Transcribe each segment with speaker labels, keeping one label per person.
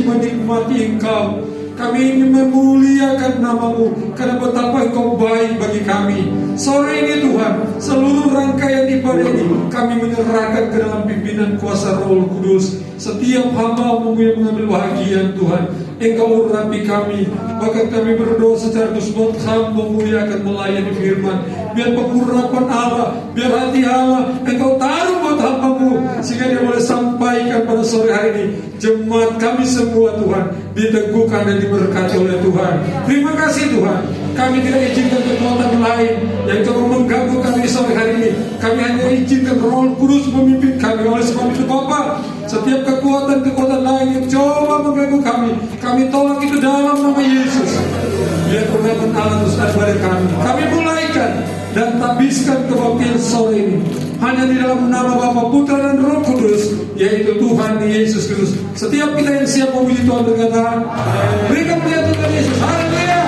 Speaker 1: menikmati Engkau. Kami ingin memuliakan nama-Mu, karena betapa Engkau baik bagi kami. Sore ini Tuhan, seluruh rangkaian ibadah ini kami menyerahkan ke dalam pimpinan kuasa Roh Kudus. Setiap hamba-Mu yang mengambil bahagian Tuhan, Engkau urapi kami. Bahkan kami berdoa secara khusus buat hamba-Mu yang akan melayani firman. Biar pengurapan Allah, biar hati Allah Engkau taruh buat hamba-Mu, sehingga dia boleh sampaikan pada sore hari ini. Jemaat kami semua Tuhan diteguhkan dan diberkati oleh Tuhan. Terima kasih Tuhan. Kami tidak izinkan kekuatan lain yang coba mengganggu kami sore hari ini. Kami hanya izinkan Roh Kudus memimpin kami. Oleh sebab itu Bapa, setiap kekuatan lain yang coba mengganggu kami tolak itu dalam nama Yesus. Biar firman Allah terus ada pada kami. Kami mulaikan dan tabiskan kebaktian sore ini hanya di dalam nama Bapa, Putra dan Roh Kudus, yaitu Tuhan Yesus Kristus. Setiap kita yang siap memuji Tuhan berkata, berikan pujian Tuhan Yesus. Haleluya.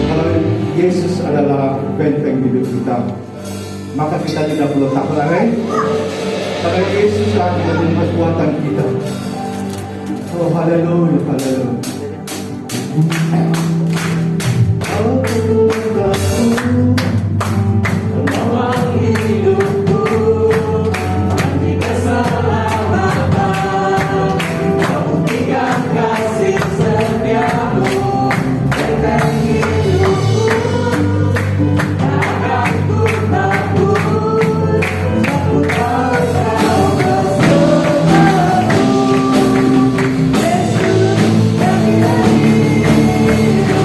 Speaker 2: Kalau Yesus adalah benteng hidup kita, maka kita tidak perlu takut lagi. Karena Yesus akan menjadi kekuatan kita. Oh haleluya, haleluya. Penolong hidupku, nanti keselamatan, kau buktikan kasih setiamu, benteng hidupku, takkan ku takut, seputar kau bersamaku, Yesus yang ilahi.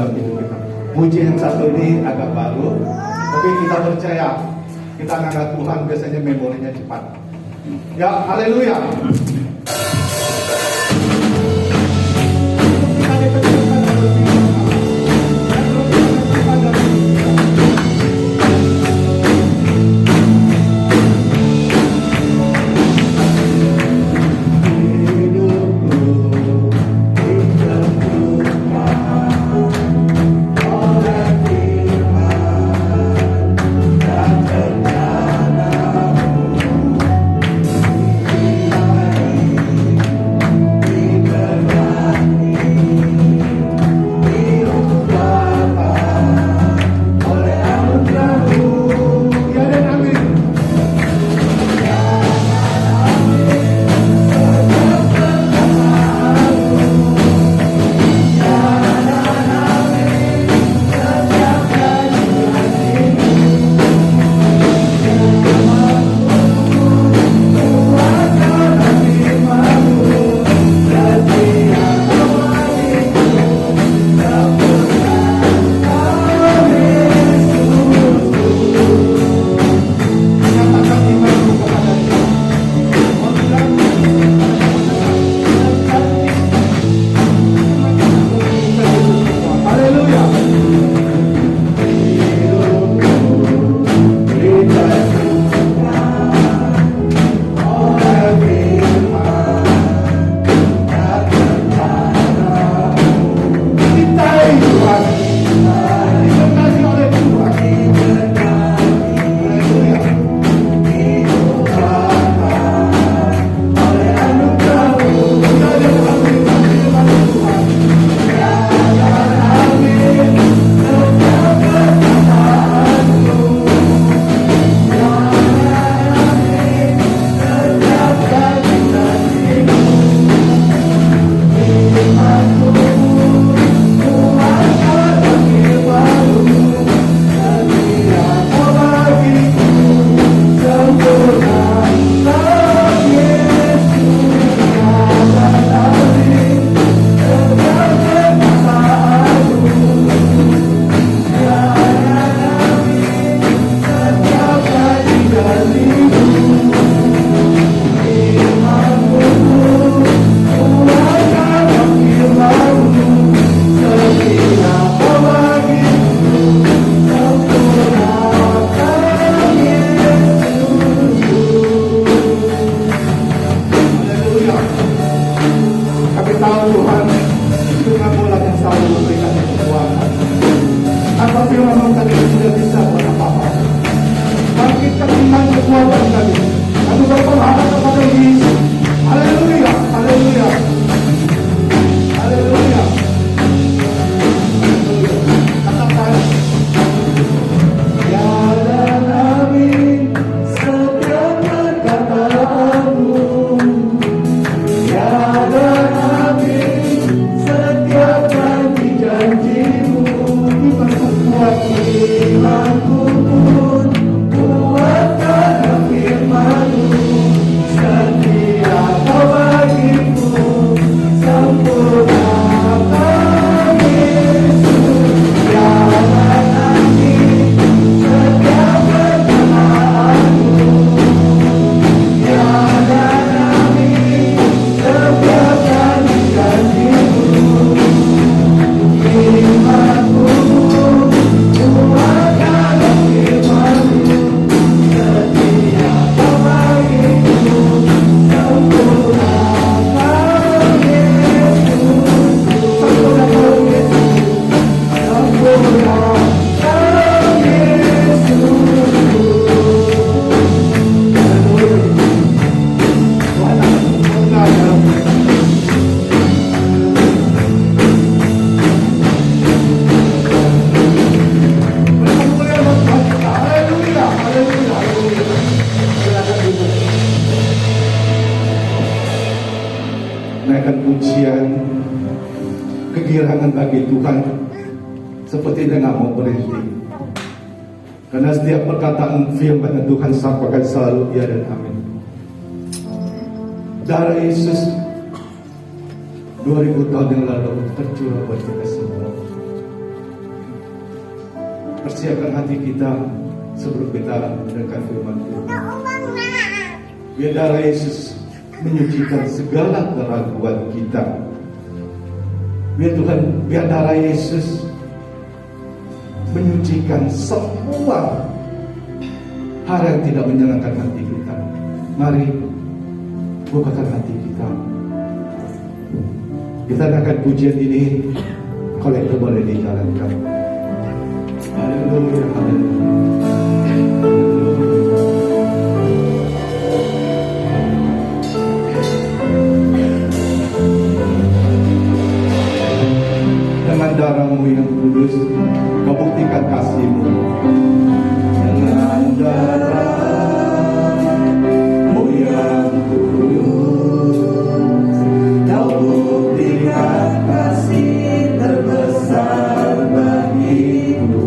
Speaker 2: dalam hidup kita. Puji yang satu ini agak baru, tapi kita percaya, kita anggap Tuhan biasanya memorinya cepat. Ya, haleluya. kegirangan bagi Tuhan seperti dia nggak mau berhenti. Karena setiap perkataan firman Tuhan sampaikan selalu ya dan amin. Darah Yesus 2000 tahun yang lalu tercurah buat kita semua. Persiapkan hati kita sebelum kita mendengar firman Tuhan. Biar darah Yesus menyucikan segala keraguan kita. Biar darah Yesus menyucikan semua hal yang tidak menyenangkan hati kita. Mari bukakan hati kita. Kita akan pujian ini, kolektor boleh dijalankan. Haleluya, haleluya. Dengan darahmu yang kudus, kau buktikan kasihmu. Dengan darahmu yang kudus, kau buktikan kasih terbesar bagiku.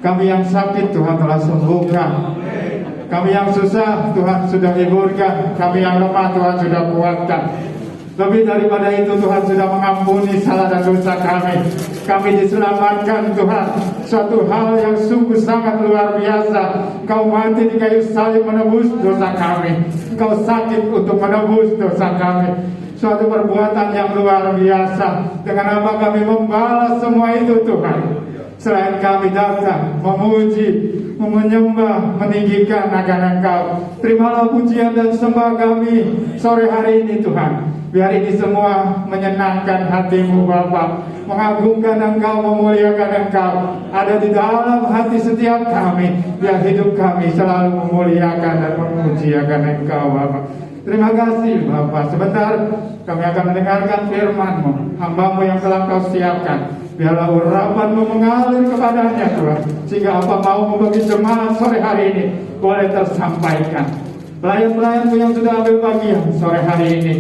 Speaker 3: Kami yang sakit Tuhan telah sembuhkan. Kami yang susah Tuhan sudah hiburkan. Kami yang lemah Tuhan sudah kuatkan. Lebih daripada itu Tuhan sudah mengampuni salah dan dosa kami. Kami diselamatkan Tuhan. Suatu hal yang sungguh sangat luar biasa. Kau mati di kayu salib menebus dosa kami. Kau sakit untuk menebus dosa kami. Suatu perbuatan yang luar biasa. Dengan apa kami membalas semua itu Tuhan? Selain kami datang memuji, menyembah, meninggikan akan Engkau. Terimalah pujian dan sembah kami sore hari ini Tuhan. Biar ini semua menyenangkan hati-Mu Bapa, mengagungkan Engkau, memuliakan Engkau, ada di dalam hati setiap kami. Biar hidup kami selalu memuliakan dan memuji akan Engkau Bapa. Terima kasih Bapa. Sebentar kami akan mendengarkan firman-Mu, hamba-Mu yang telah Kau siapkan. Biarlah urapan-Mu mengalir kepadanya Tuhan, sehingga apa mau bagi jemaat sore hari ini boleh tersampaikan. Pelayan-pelayan-Mu yang sudah ambil bagian sore hari ini,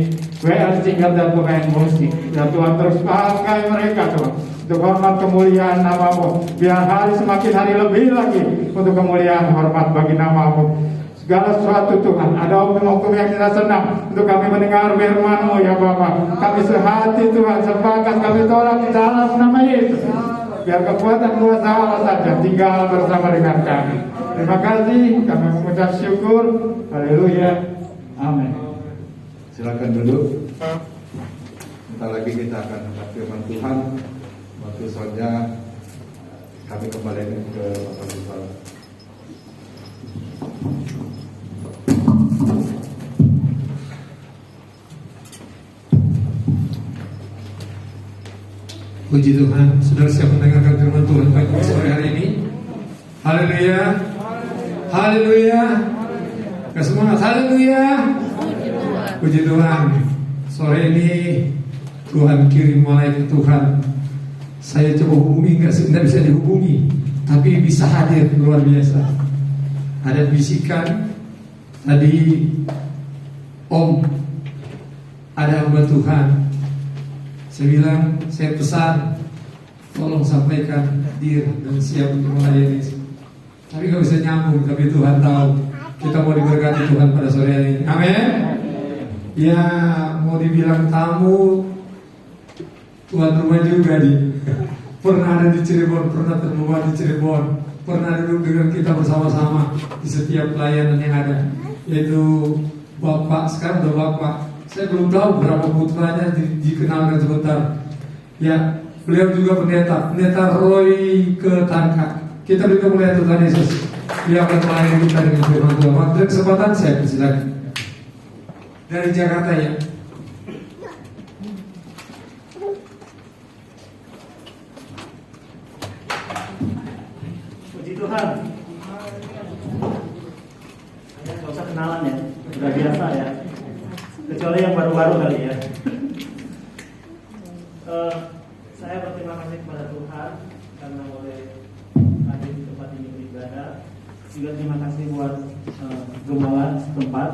Speaker 3: WR singer dan pemain musik, biar Tuhan terus pakai mereka Tuhan untuk hormat kemuliaan nama-Mu. Biar hari semakin hari lebih lagi untuk kemuliaan hormat bagi nama-Mu. Segala sesuatu Tuhan, ada oknum-oknum yang tidak senang untuk kami mendengar firman-Mu ya Bapa. Kami sehati Tuhan, sepakat kami tolak di dalam nama Yesus. Biar kekuatan kuasa Allah saja tinggal bersama dengan kami. Terima kasih, kami mengucap syukur. Haleluya, amin.
Speaker 2: Silakan duduk. Sebentar lagi kita akan mendengar firman Tuhan. Waktu saja kami kembali ke Bapak Ibu.
Speaker 1: Puji Tuhan, sudah siap mendengarkan firman Tuhan pagi sore hari ini. Haleluya, haleluya, kesemangat, haleluya. Puji Tuhan, sore ini Tuhan kirim malaikat Tuhan. Saya coba hubungi, nggak bisa dihubungi, tapi bisa hadir, luar biasa. Ada bisikan tadi, Om, ada hamba Tuhan. Saya bilang, saya pesan, tolong sampaikan hadir dan siap untuk melayani. Tapi gak bisa nyambung, tapi Tuhan tahu kita mau diberkati Tuhan pada sore hari ini. Amin. Ya, mau dibilang tamu, tuan rumah juga di. Pernah ada di Cirebon, pernah terbuat di Cirebon, pernah duduk dengan kita bersama-sama di setiap pelayanan yang ada, yaitu Bapak, sekarang udah Bapak. Saya belum tahu berapa putranya dikenalkan sebentar. Ya, beliau juga pendeta Roy Ketangka. Kita berikan mulai Tuhan Yesus. Dia akan melayani kita dengan firman Tuhan. Waktu kesempatan saya persilakan. Dari Jakarta ya.
Speaker 4: Puji Tuhan. Gak usah kenalan ya, udah biasa ya. Kecuali yang baru-baru kali ya. Saya berterima kasih kepada Tuhan karena boleh hadir di tempat ini beribadah. Juga terima kasih buat gembala setempat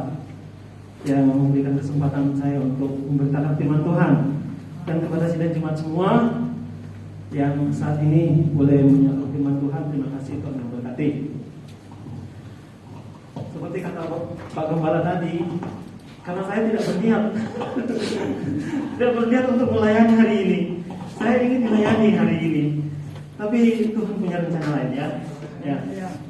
Speaker 4: yang memberikan kesempatan saya untuk memberitakan firman Tuhan. Dan kepada sidang jemaat semua yang saat ini boleh menyapa firman Tuhan, terima kasih Tuhan memberkati. Seperti kata Pak Gembala tadi, karena saya tidak berniat untuk melayani hari ini. Saya ingin melayani hari ini, tapi Tuhan punya rencana lain ya.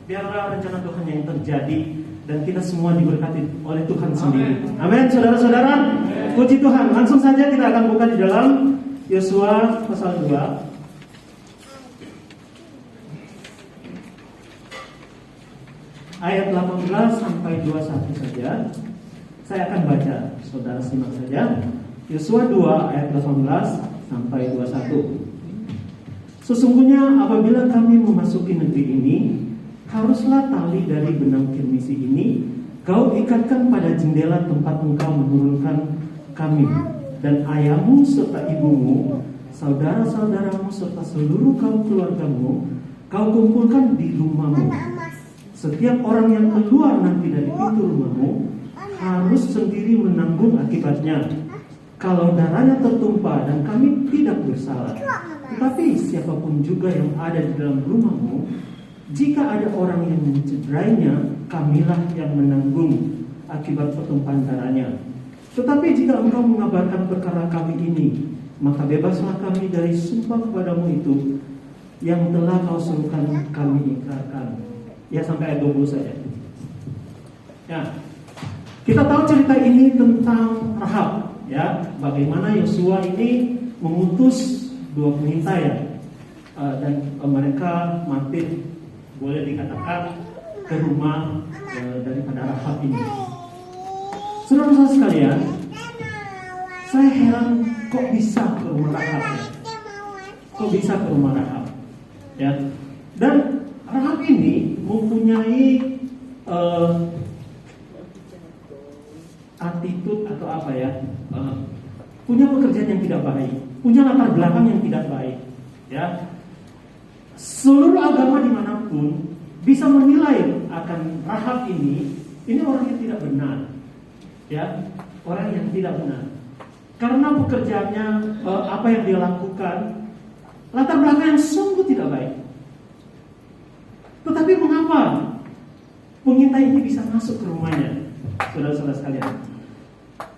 Speaker 4: Biarlah rencana Tuhan yang terjadi dan kita semua diberkati oleh Tuhan sendiri. Amin, saudara-saudara. Puji Tuhan. Langsung saja kita akan buka di dalam Yosua pasal 2. Ayat 18 sampai 21 saja. Saya akan baca, saudara simak saja. Yosua 2 ayat 18 sampai 21. Sesungguhnya apabila kami memasuki negeri ini, haruslah tali dari benang kirmisi ini kau ikatkan pada jendela tempat engkau menurunkan kami, dan ayahmu serta ibumu, saudara-saudaramu serta seluruh kaum keluargamu kau kumpulkan di rumahmu. Setiap orang yang keluar nanti dari pintu rumahmu harus sendiri menanggung akibatnya. Kalau darahnya tertumpah dan kami tidak bersalah, tetapi siapapun juga yang ada di dalam rumahmu jika ada orang yang mencederainya, kamilah yang menanggung akibat pertumpahan darahnya. Tetapi jika engkau mengabarkan perkara kami ini, maka bebaslah kami dari sumpah kepadamu itu yang telah kau suruhkan kami ikrarkan. Ya, sampai ayat 20 saja. Ya, kita tahu cerita ini tentang Rahab. Ya, bagaimana Yosua ini mengutus 2 pengintai ya, dan mereka mampir, boleh dikatakan, ke rumah daripada Rahab ini. Saudara-saudara sekalian, saya heran kok bisa ke rumah Rahab ya? Kok bisa ke rumah Rahab? Ya, dan Rahab ini mempunyai attitude atau apa ya? Punya pekerjaan yang tidak baik, punya latar belakang yang tidak baik. Ya, seluruh agama dimanapun bisa menilai akan Rahab ini orang yang tidak benar. Ya, orang yang tidak benar. Karena pekerjaannya, apa yang dia lakukan, latar belakang yang sungguh tidak baik. Tetapi mengapa pengintai ini bisa masuk ke rumahnya, saudara-saudara sekalian?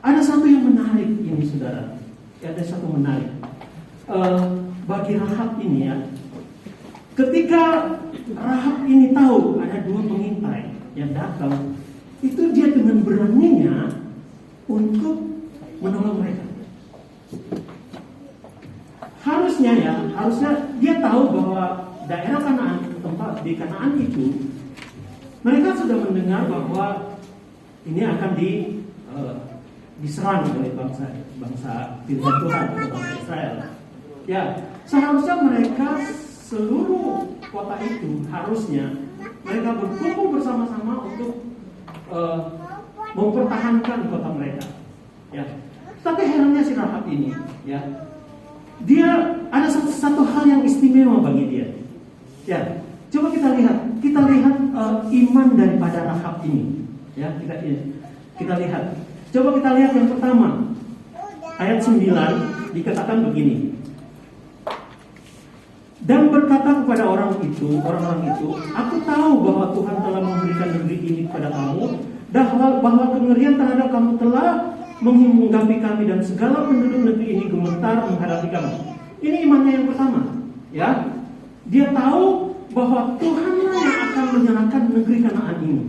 Speaker 4: Ada satu yang menarik ini, saudara. Ya, ada satu menarik. Bagi Rahab ini ya, ketika Rahab ini tahu ada 2 pengintai yang datang, itu dia dengan beraninya untuk menolong mereka. Harusnya dia tahu bahwa daerah Kanaan, tempat di Kanaan itu, mereka sudah mendengar bahwa ini akan diserang oleh bangsa pilihan Tuhan, bangsa Israel. Ya, seharusnya mereka seluruh kota itu harusnya mereka berkumpul bersama-sama untuk mempertahankan kota mereka. Ya, tapi herannya si Rahab ini, ya, dia ada satu hal yang istimewa bagi dia. Ya, coba kita lihat iman daripada Rahab ini. Ya, kita lihat. Coba kita lihat yang pertama, ayat 9 dikatakan begini. Dan berkata kepada orang-orang itu, aku tahu bahwa Tuhan telah memberikan negeri ini kepada kamu, dan bahwa kengerian terhadap kamu telah menghinggapi kami, dan segala penduduk negeri ini gemetar menghadapi kamu. Ini imannya yang pertama, ya. Dia tahu bahwa Tuhanlah yang akan menyerahkan negeri Kanaan ini.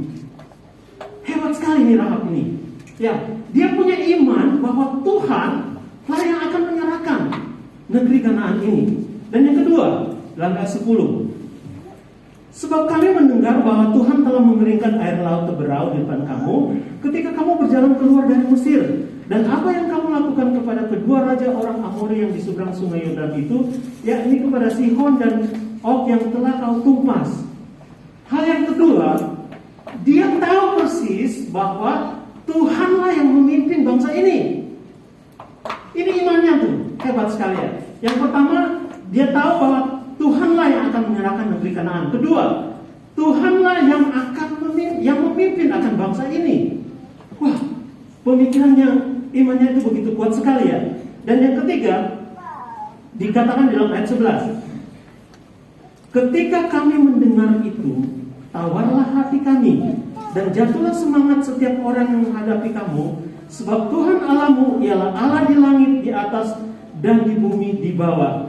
Speaker 4: Hebat sekali nih Rahab ini. Ya, dia punya iman bahwa Tuhan lah yang akan menyerahkan negeri Kanaan ini. Dan yang kedua, dalam ayat 10. Sebab kami mendengar bahwa Tuhan telah mengeringkan air laut teberau di depan kamu ketika kamu berjalan keluar dari Mesir. Dan apa yang kamu lakukan kepada kedua raja orang Amori yang di seberang sungai Yordan itu, yakni kepada Sihon dan Og yang telah kau tumpas. Hal yang kedua, dia tahu persis bahwa Tuhanlah yang memimpin bangsa ini. Ini imannya tuh, hebat sekali ya. Yang pertama, dia tahu bahwa Tuhanlah yang akan menyerahkan negeri Kanaan. Kedua, Tuhanlah yang memimpin akan bangsa ini. Wah, pemikirannya, imannya itu begitu kuat sekali ya. Dan yang ketiga, dikatakan dalam ayat 11. Ketika kami mendengar itu, tawarlah hati kami, dan jatuhlah semangat setiap orang yang menghadapi kamu, sebab Tuhan Allahmu ialah Allah di langit di atas dan di bumi di bawah.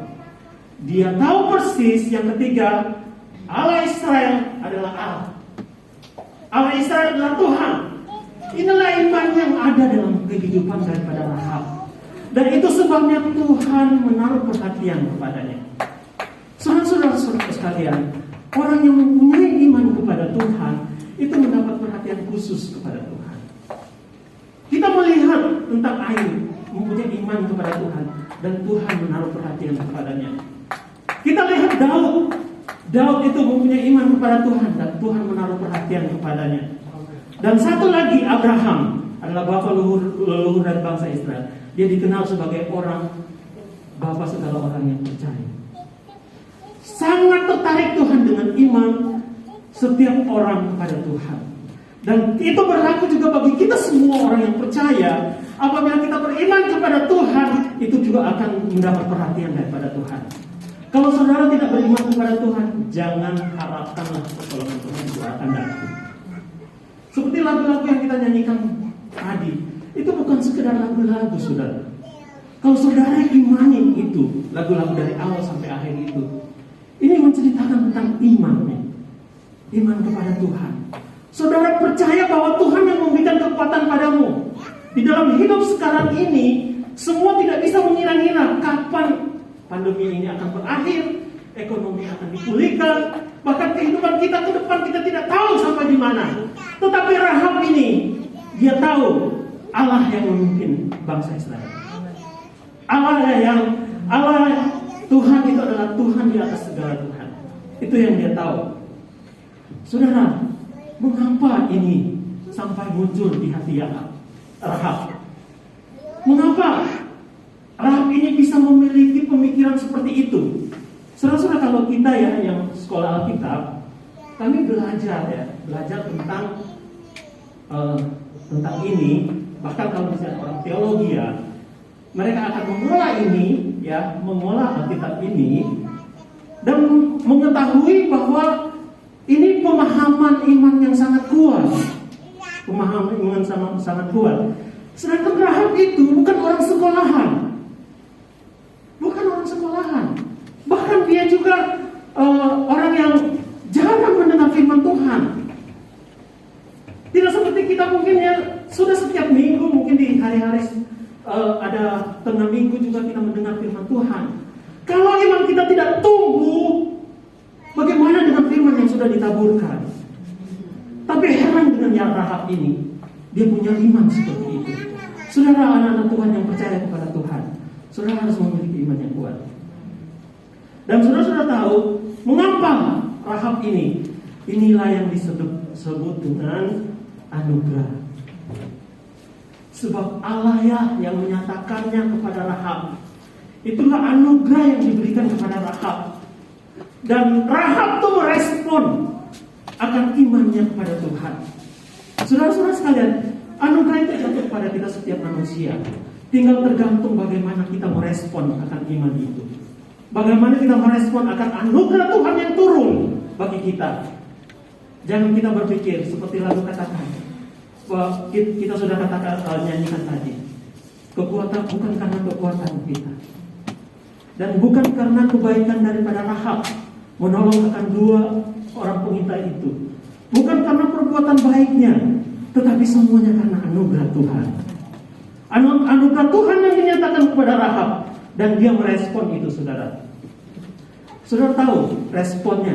Speaker 4: Dia tahu persis yang ketiga, Allah Israel adalah Allah. Allah Israel adalah Tuhan. Inilah iman yang ada dalam kehidupan daripada Rahab. Dan itu sebabnya Tuhan menaruh perhatian kepadanya. Saudara-saudara sekalian, orang yang mempunyai iman kepada Tuhan itu mendapat perhatian khusus kepada Tuhan. Kita melihat tentang Ayub mempunyai iman kepada Tuhan, dan Tuhan menaruh perhatian kepadanya. Kita lihat Daud itu mempunyai iman kepada Tuhan, dan Tuhan menaruh perhatian kepadanya. Dan satu lagi, Abraham adalah bapa leluhur dari bangsa Israel. Dia dikenal sebagai bapa segala orang yang percaya. Sangat tertarik Tuhan dengan iman setiap orang kepada Tuhan. Dan itu berlaku juga bagi kita semua orang yang percaya. Apabila kita beriman kepada Tuhan, itu juga akan mendapat perhatian daripada Tuhan. Kalau saudara tidak beriman kepada Tuhan, jangan harapkanlah pertolongan Tuhan itu akan datang. Seperti lagu-lagu yang kita nyanyikan tadi, itu bukan sekedar lagu-lagu, saudara. Kalau saudara imani itu, lagu-lagu dari awal sampai akhir itu, ini menceritakan tentang iman kepada Tuhan. Saudara percaya bahwa Tuhan yang memberikan kekuatan padamu. Di dalam hidup sekarang ini, semua tidak bisa mengira-ngira kapan pandemi ini akan berakhir, ekonomi akan dipulihkan, bahkan kehidupan kita ke depan kita tidak tahu sampai di mana. Tetapi Rahab ini, dia tahu Allah yang memimpin bangsa Israel. Allah Tuhan itu adalah Tuhan di atas segala Tuhan. Itu yang dia tahu. Saudara, mengapa ini sampai muncul di hati Rahab? Mengapa Rahab ini bisa memiliki pemikiran seperti itu? Saudara-saudara, kalau kita yang sekolah Alkitab, kami belajar tentang ini. Bahkan kalau misalnya orang teologi mereka akan mengolah Alkitab ini dan mengetahui bahwa ini pemahaman iman yang sangat kuat. Pemahaman iman sangat kuat. Sedangkan Rahab itu bukan orang sekolahan. Bahkan dia juga orang yang jarang mendengar firman Tuhan. Tidak seperti kita mungkin sudah setiap minggu, mungkin di hari-hari ada tengah minggu juga kita mendengar firman Tuhan. Kalau iman kita tidak tumbuh, bagaimana dengan firman yang sudah ditaburkan? Tapi heran dengan Rahab ini, dia punya iman seperti itu. Saudara, anak-anak Tuhan yang percaya kepada Tuhan, saudara harus memiliki iman yang kuat. Dan saudara tahu mengapa Rahab ini? Inilah yang disebut dengan anugerah. Sebab Allah yang menyatakannya kepada Rahab. Itulah anugerah yang diberikan kepada Rahab. Dan Rahab itu merespon akan imannya kepada Tuhan. Saudara-saudara sekalian, anugerah itu jatuh kepada kita setiap manusia. Tinggal tergantung bagaimana kita merespon akan iman itu. Bagaimana kita merespon akan anugerah Tuhan yang turun bagi kita. Jangan kita berpikir seperti lagu katakan. Bahwa kita sudah nyanyikan tadi. Kekuatan bukan karena kekuatan kita. Dan bukan karena kebaikan daripada Rahab menolong akan dua orang pengintai itu. Bukan karena perbuatan baiknya, tetapi semuanya karena anugerah Tuhan. Anugerah Tuhan yang dinyatakan kepada Rahab. Dan dia merespon itu, saudara. Saudara tahu responnya.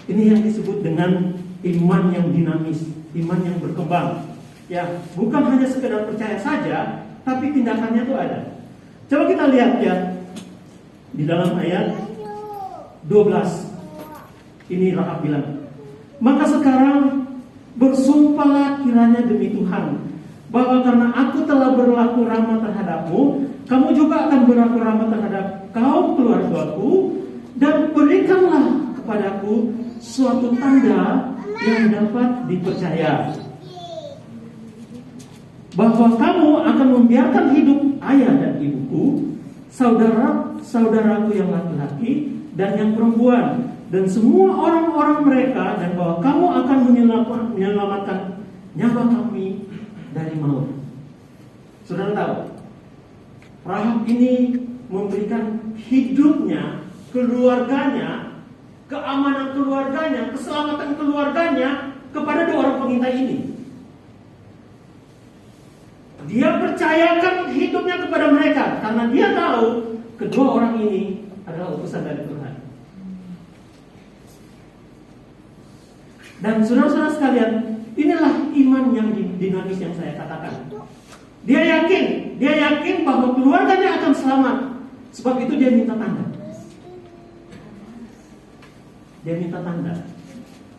Speaker 4: Ini yang disebut dengan iman yang dinamis, iman yang berkembang. Ya, bukan hanya sekedar percaya saja, tapi tindakannya itu ada. Coba kita lihat di dalam ayat 12. Ini Rahab bilang, maka sekarang bersumpahlah kiranya demi Tuhan, bahwa karena aku telah berlaku ramah terhadapmu, kamu juga akan berlaku ramah terhadap kaum keluargaku, dan berikanlah kepadaku suatu tanda yang dapat dipercaya, bahwa kamu akan membiarkan hidup ayah dan ibuku, saudaraku yang laki-laki dan yang perempuan, dan semua orang-orang mereka, dan bahwa kamu akan menyelamatkan nyawa kami dari maut. Saudara tahu, Rahab ini memberikan hidupnya, keluarganya, keamanan keluarganya, keselamatan keluarganya kepada dua orang pengintai ini. Dia percayakan hidupnya kepada mereka karena dia tahu kedua orang ini adalah utusan dari Tuhan. Dan saudara-saudara sekalian, inilah iman yang dinamis yang saya katakan. Dia yakin bahwa keluarganya akan selamat. Sebab itu dia minta tanda. Dia minta tanda.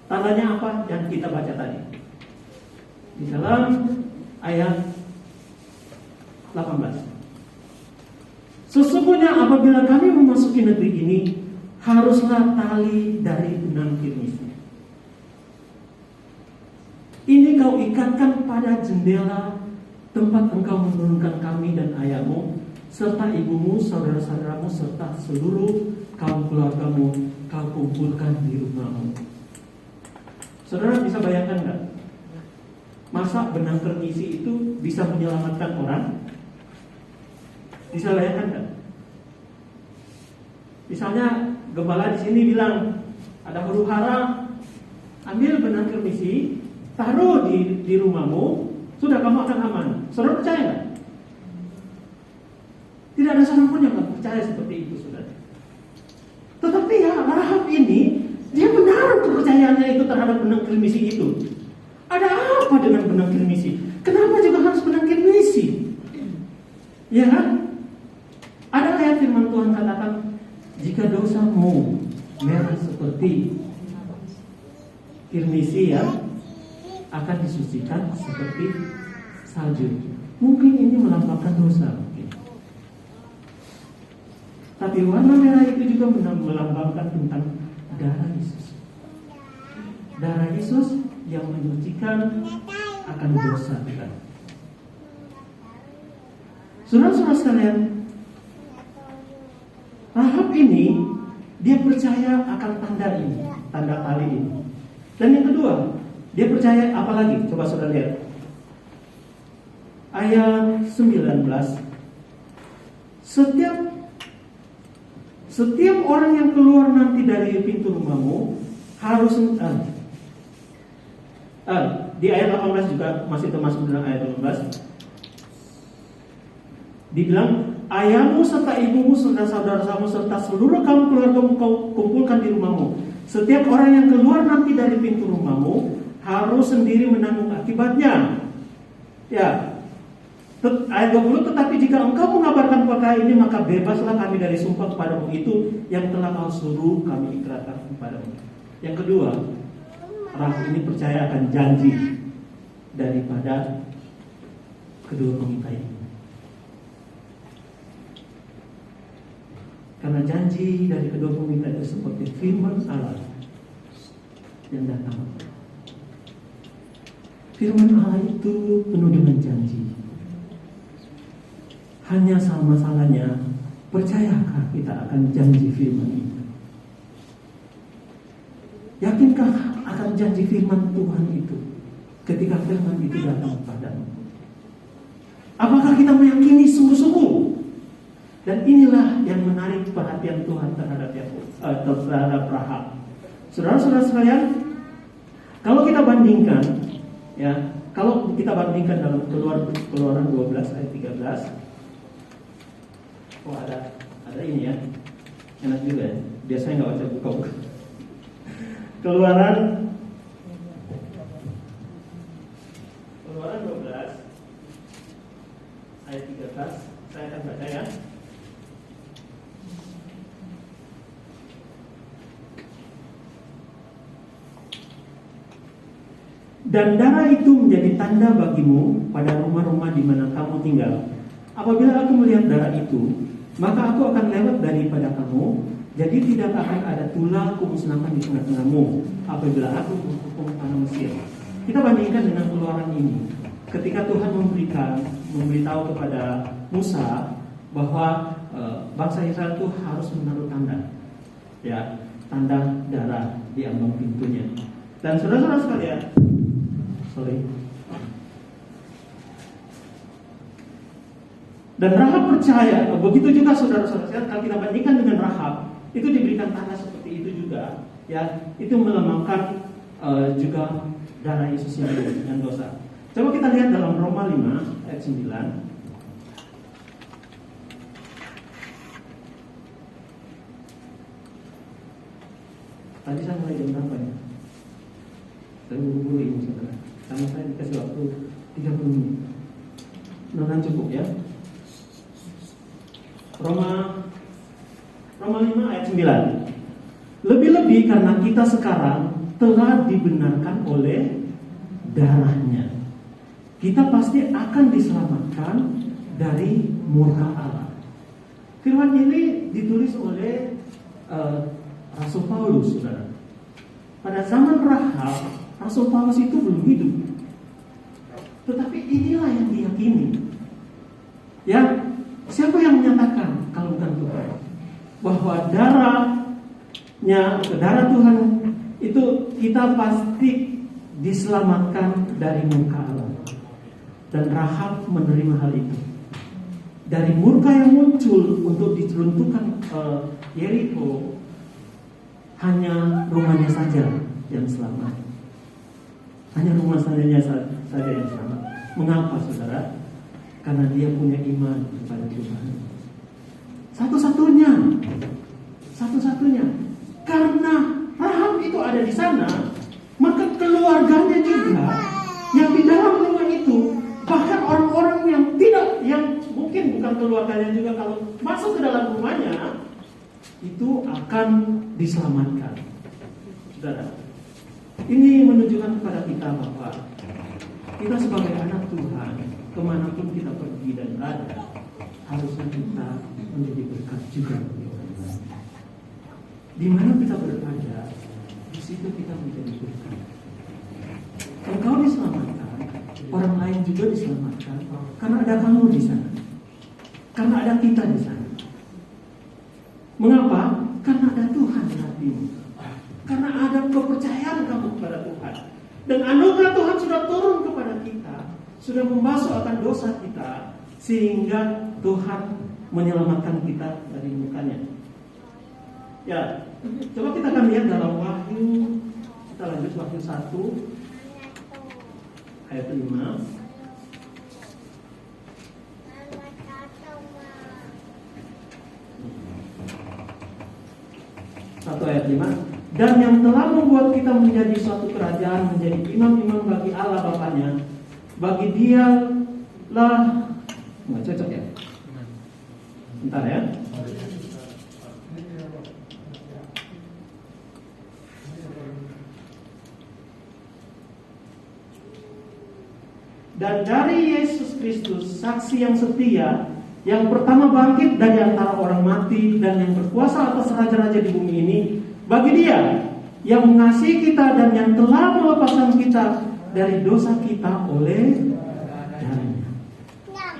Speaker 4: Tandanya apa? Yang kita baca tadi. Di dalam ayat 18. Sesungguhnya apabila kami memasuki negeri ini, haruslah tali dari benang kirmisnya. Ini kau ikatkan pada jendela tempat engkau menurunkan kami dan ayahmu, serta ibumu, saudara-saudaramu, serta seluruh kaum keluargamu kau kumpulkan di rumahmu. Saudara bisa bayangkan nggak? Masa benang kermisi itu bisa menyelamatkan orang? Bisa bayangkan nggak? Misalnya gembala di sini bilang ada huru hara, ambil benang kermisi, taruh di rumahmu, sudah kamu akan aman. Saudara percaya nggak? Tidak ada seorang pun yang percaya seperti itu, saudara. Tetapi ya Rahab ini, dia menaruh kepercayaannya itu terhadap benang kermisi itu. Ada apa dengan benang kermisi? Kenapa juga harus benang kermisi? Ya kan? Ada ayat firman Tuhan katakan, jika dosamu merah seperti kermisi ya, akan disucikan seperti salju. Mungkin ini melambangkan dosa. Tapi warna merah itu juga melambangkan tentang darah Yesus. Darah Yesus yang menyucikan akan dosa kita. Saudara-saudara sekalian, Rahab ini dia percaya akan tanda ini, tanda tali ini. Dan yang kedua, dia percaya apa lagi? Coba saudara lihat. Ayat 19. Setiap orang yang keluar nanti dari pintu rumahmu harus di ayat 18 juga masih termasuk dalam ayat 18. Dibilang, ayahmu serta ibumu serta saudara-saudaramu serta seluruh kaum keluargamu kau kumpulkan di rumahmu. Setiap orang yang keluar nanti dari pintu rumahmu harus sendiri menanggung akibatnya. Ya. Ayat 20, tetapi jika engkau mengabarkan perkara ini, maka bebaslah kami dari sumpah kepadamu itu yang telah kau suruh kami ikrarkan kepadamu. Yang kedua, Rahab ini percaya akan janji daripada kedua pengintai ini. Karena janji dari kedua pengintai itu seperti firman Allah yang datang. Firman Allah itu penuh dengan janji. Hanya masalahnya, percayakah kita akan janji firman itu? Yakinkah akan janji firman Tuhan itu ketika firman itu datang kepadamu? Apakah kita meyakini sungguh-sungguh? Dan inilah yang menarik perhatian Tuhan terhadap Rahab. Saudara-saudara sekalian, kalau kita bandingkan, ya, kalau kita bandingkan dalam Keluaran 12 ayat 13. Oh ada ini ya, enak juga ya. Biasanya nggak baca buku. Keluaran 12 ayat 13, saya akan baca ya. Dan darah itu menjadi tanda bagimu pada rumah-rumah di mana kamu tinggal. Apabila aku melihat darah itu, maka aku akan lewat daripada kamu, jadi tidak akan ada tulah kumusnahkan di tengah-tengahmu apabila aku menghukum tanah Mesir. Kita bandingkan dengan Keluaran ini. Ketika Tuhan memberitahu kepada Musa bahwa bangsa Israel itu harus menaruh tanda, ya, tanda darah di ambang pintunya. Dan saudara-saudara sekalian, dan Rahab percaya, begitu juga saudara-saudara, kalau kita bandingkan dengan Rahab, itu diberikan tanda seperti itu juga, ya, itu melambangkan juga darah Yesus yang dosa. Coba kita lihat dalam Roma 5 ayat 9. Tadi saya mulai jam berapa ya? Saya buru-buru ini saudara, karena saya dikasih waktu 30 menit. Mudah-mudahan cukup ya. Roma 5 ayat 9. Lebih-lebih karena kita sekarang telah dibenarkan oleh darahnya, kita pasti akan diselamatkan dari murka Allah. Firman ini ditulis oleh Rasul Paulus, saudara. Pada zaman Rahab, Rasul Paulus itu belum hidup, tetapi inilah yang diyakini. Ya, siapa yang menyatakan kalau bukan Tuhan bahwa darah ke darah Tuhan itu kita pasti diselamatkan dari murka Allah. Dan Rahab menerima hal itu. Dari murka yang muncul untuk diruntuhkan Yeriko, hanya rumahnya saja yang selamat. Hanya rumah saja yang selamat. Mengapa, saudara? Karena dia punya iman kepada Tuhan. Satu-satunya. Karena Rahab itu ada di sana, maka keluarganya juga yang di dalam rumah itu, bahkan orang-orang yang mungkin bukan keluarganya juga, kalau masuk ke dalam rumahnya itu akan diselamatkan. Saudara, ini menunjukkan kepada kita bahwa kita sebagai anak Tuhan, kemanapun kita pergi dan berada, harusnya kita menjadi berkat juga bagi orang lain. Di mana kita berada, di situ kita menjadi berkat. Engkau diselamatkan, orang lain juga diselamatkan, karena ada kamu di sana, karena ada kita di sana. Mengapa? Karena ada Tuhan di hatimu, karena ada kepercayaan kamu kepada Tuhan, dan anugerah Tuhan sudah turun kepada kita, sudah membasuhkan dosa kita, sehingga Tuhan menyelamatkan kita dari murkanya. Ya, coba kita akan lihat dalam Wahyu. Kita lanjut Wahyu 1 ayat 5. 1 ayat 5. Dan yang telah membuat kita menjadi suatu kerajaan, menjadi imam-imam bagi Allah Bapanya, bagi Dia lah, nggak cocok ya? Bentar ya. Dan dari Yesus Kristus, saksi yang setia, yang pertama bangkit dari antara orang mati dan yang berkuasa atas raja-raja di bumi ini, bagi Dia yang mengasihi kita dan yang telah melepaskan kita dari dosa kita oleh darahnya.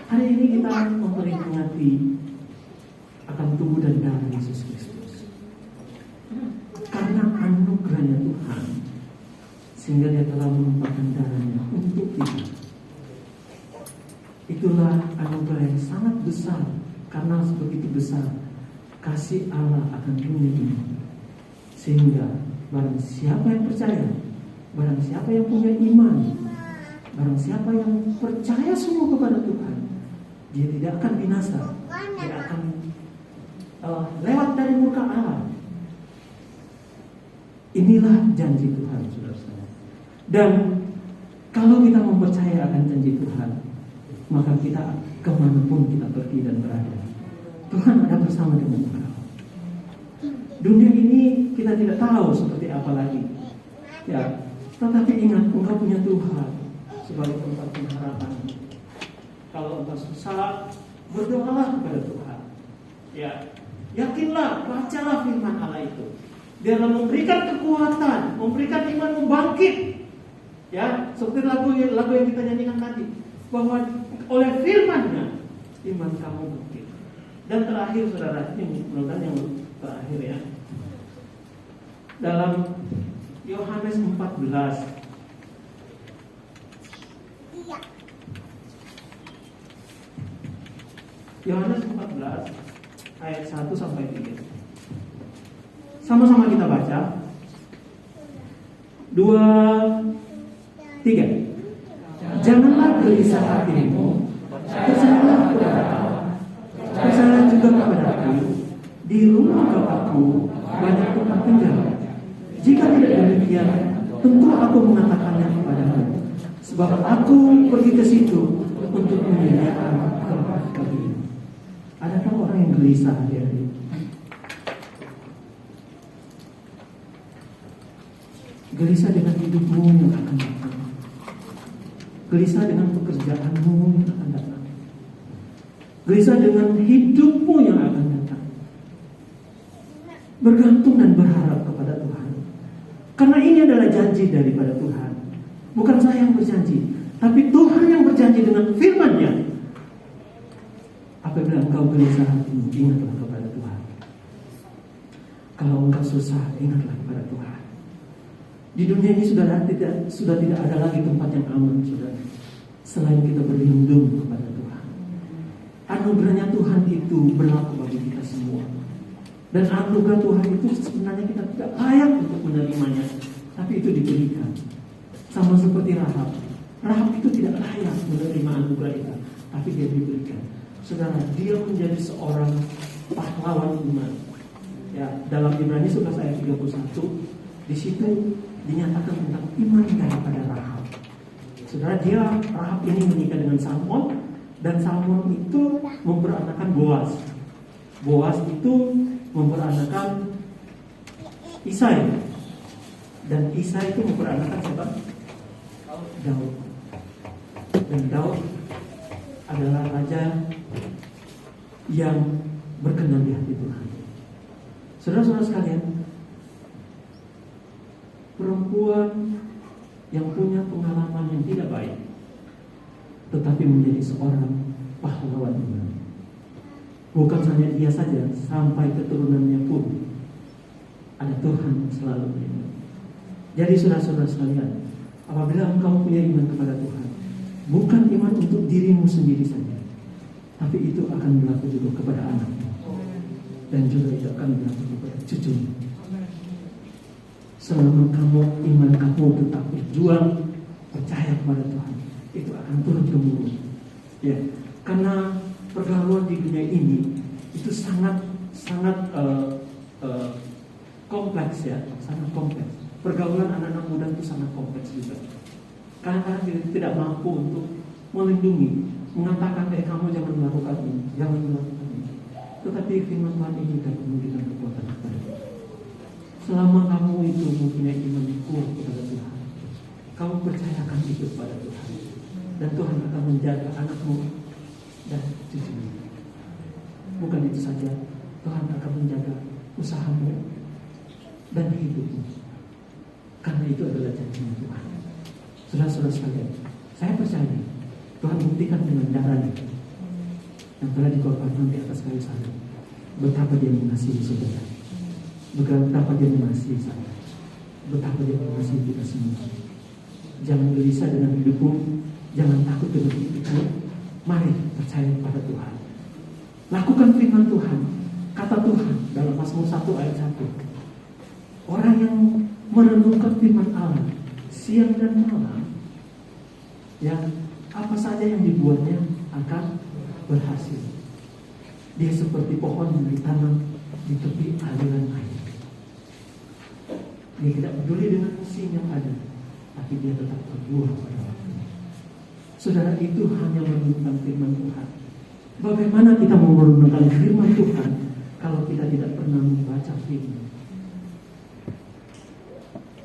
Speaker 4: Hari ini kita memperingati akan tubuh dan darah Yesus Kristus. Karena anugerahnya Tuhan, sehingga Dia telah menumpahkan darahnya untuk kita. Itulah anugerah yang sangat besar, karena begitu besar kasih Allah akan dunia ini, sehingga barang siapa yang percaya, barang siapa yang punya iman, barang siapa yang percaya semua kepada Tuhan, dia tidak akan binasa, dia akan lewat dari murka Allah. Inilah janji Tuhan, saudara-saudara. Dan kalau kita mempercayai akan janji Tuhan, maka kita kemanapun kita pergi dan berada, Tuhan ada bersama dengan kita. Dunia ini kita tidak tahu seperti apa lagi, ya. Tetapi ingat, engkau punya Tuhan sebagai tempat pengharapan. Kalau engkau susah, berdoalah kepada Tuhan. Ya, yakinlah, bacalah firman Allah itu. Dia akan memberikan kekuatan, memberikan iman membangkit. Ya, seperti lagu yang kita nyanyikan tadi, bahwa oleh firman-Nya iman kamu bangkit. Dan terakhir, saudara, ini merupakan yang terakhir ya. Dalam Yohanes 14 Yohanes 14 ayat 1 sampai 3. Sama-sama kita baca. 2, 3. Janganlah gelisah hatimu, percayalah kepada Allah, percayalah juga kepadaku. Di rumah Bapakku banyak tempat tinggal. Jika tidak demikian, tentu aku mengatakannya kepadamu, sebab aku pergi ke situ untuk menyediakan tempat bagimu. Adakah orang yang gelisah hari-hari? Gelisah dengan hidupmu yang akan datang, gelisah dengan pekerjaanmu yang akan datang, gelisah dengan hidupmu yang akan datang. Bergantung dan berharap kepada Tuhan, karena ini adalah janji daripada Tuhan. Bukan saya yang berjanji, tapi Tuhan yang berjanji dengan firman-Nya. Apabila engkau gelisah hatimu, ingatlah kepada Tuhan. Kalau engkau susah, ingatlah kepada Tuhan. Di dunia ini sudah tidak ada lagi tempat yang aman, saudara, selain kita berlindung kepada Tuhan. Anugerahnya Tuhan itu berlaku bagi kita semua. Dan anugerah Tuhan itu sebenarnya kita tidak layak untuk menerimanya, tapi itu diberikan. Sama seperti Rahab. Rahab itu tidak layak menerima anugerah itu, tapi dia diberikan. Saudara, dia menjadi seorang pahlawan iman. Ya, dalam Ibrani 11 ayat 31, di situ dinyatakan tentang iman daripada Rahab. Saudara, Rahab ini menikah dengan Salmon, dan Salmon itu memperanakan Boaz. Boaz itu memperanakan Isai, dan Isai itu memperanakan siapa? Daud. Dan Daud adalah raja yang berkenan di hati Tuhan. Saudara-saudara sekalian, perempuan yang punya pengalaman yang tidak baik, tetapi menjadi seorang pahlawan iman. Bukan hanya dia saja, sampai keturunannya pun ada Tuhan selalu beriman. Jadi saudara-saudara sekalian, apabila engkau punya iman kepada Tuhan, bukan iman untuk dirimu sendiri saja, tapi itu akan berlaku juga kepada anakmu, dan juga itu akan berlaku kepada cucumu. Selama iman kamu tetap berjuang, percaya kepada Tuhan, itu akan turun temurun. Ya, karena pergaulan di dunia ini itu sangat kompleks, ya, sangat kompleks. Pergaulan anak-anak muda itu sangat kompleks juga. Kadang-kadang kita tidak mampu untuk melindungi, mengatakan kamu jangan melakukan ini, jangan melakukan ini. Tetapi firman Tuhan ini tidak memberikan kekuatan kepada kita. Selama kamu itu mempunyai iman kuat kepada Tuhan, kamu percayakan itu kepada Tuhan, dan Tuhan akan menjaga anakmu dan cucumu. Bukan itu saja, Tuhan akan menjaga usahamu dan hidupmu, karena itu adalah janji Tuhan. Saudara-saudara sekalian, saya percaya Tuhan buktikan dengan darahnya yang telah dikorbankan di atas kayu salib, betapa dia mengasihi saudara, betapa dia mengasihi saya, betapa dia mengasihi kita semua. Jangan gelisah dengan hidupmu, jangan takut dengan hidupmu. Mari percaya pada Tuhan. Lakukan firman Tuhan. Kata Tuhan dalam Mazmur 1 ayat 1, orang yang merenungkan firman Allah siang dan malam, ya, apa saja yang dibuatnya akan berhasil. Dia seperti pohon yang ditanam di tepi aliran air. Dia tidak peduli dengan musim yang ada, tapi dia tetap berbuah pada waktunya. Saudara, itu hanya merenungkan firman Tuhan. Bagaimana kita mau merenungkan firman Tuhan kalau kita tidak pernah membaca firman?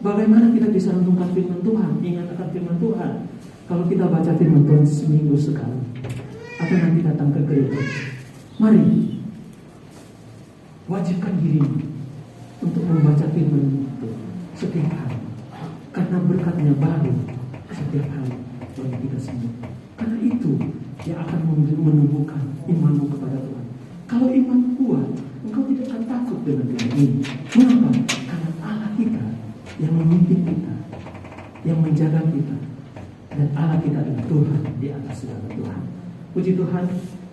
Speaker 4: Bagaimana kita bisa renungkan firman Tuhan, ingat akan firman Tuhan, kalau kita baca firman Tuhan seminggu sekali, atau nanti datang ke gereja? Mari wajibkan dirimu untuk membaca firman itu setiap hari, karena berkatnya baru setiap hari bagi kita semua. Karena itu yang akan menumbuhkan imanmu kepada Tuhan. Kalau iman kuat, engkau tidak akan takut dengan dunia ini. Mengapa? Karena Allah kita yang memimpin kita, yang menjaga kita, dan Allah kita adalah Tuhan di atas segala Tuhan. Puji Tuhan,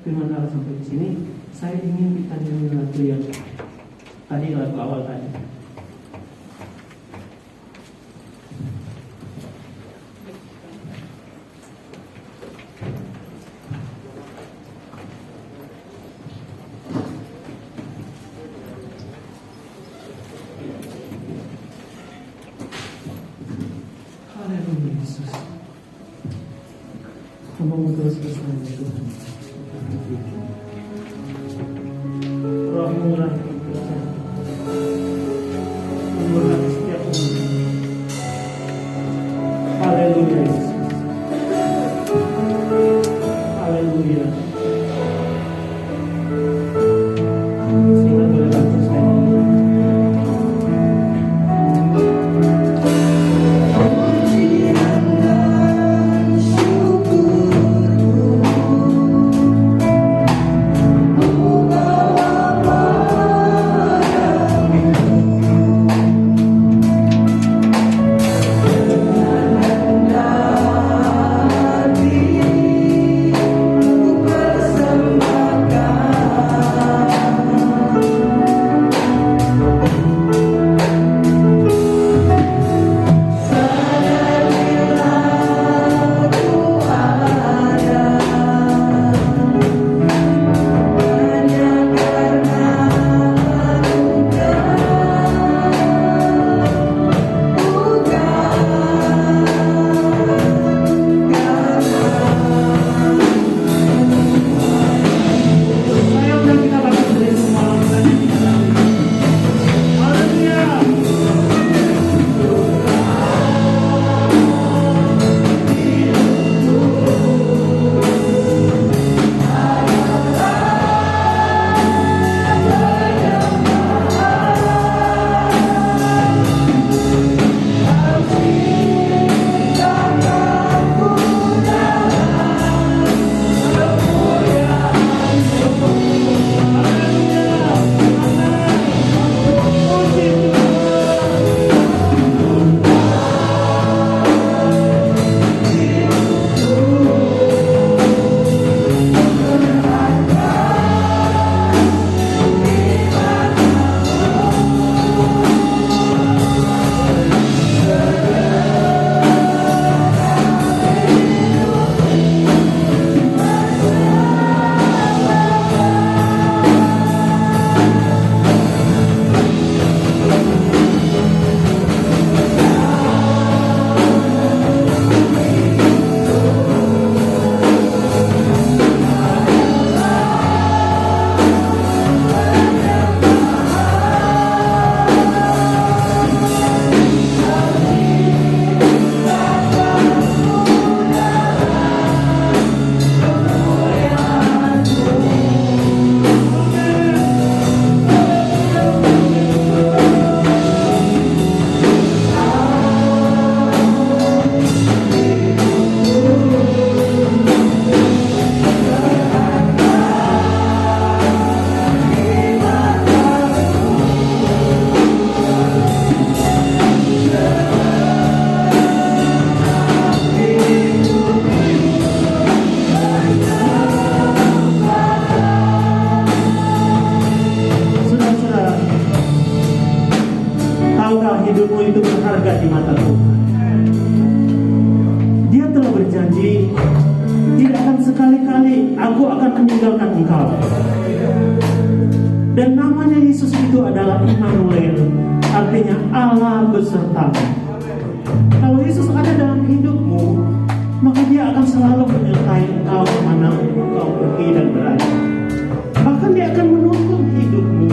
Speaker 4: firman Allah sampai di sini. Saya ingin kita nyanyi lagu yang tadi, lagu awal tadi. Haleluya Yesus. Hamba-Mu terus bersama Tuhan. Roh-Mu lah yang bekerja, memberkati setiap umat. Haleluya Yesus. Haleluya. Sehingga boleh bantu saya. aku akan meninggalkan engkau. Dan namanya Yesus itu adalah Immanuel, artinya Allah besertamu. Kalau Yesus ada dalam hidupmu, maka Dia akan selalu menyertai engkau kemana engkau pergi dan berada. Bahkan Dia akan menuntun hidupmu,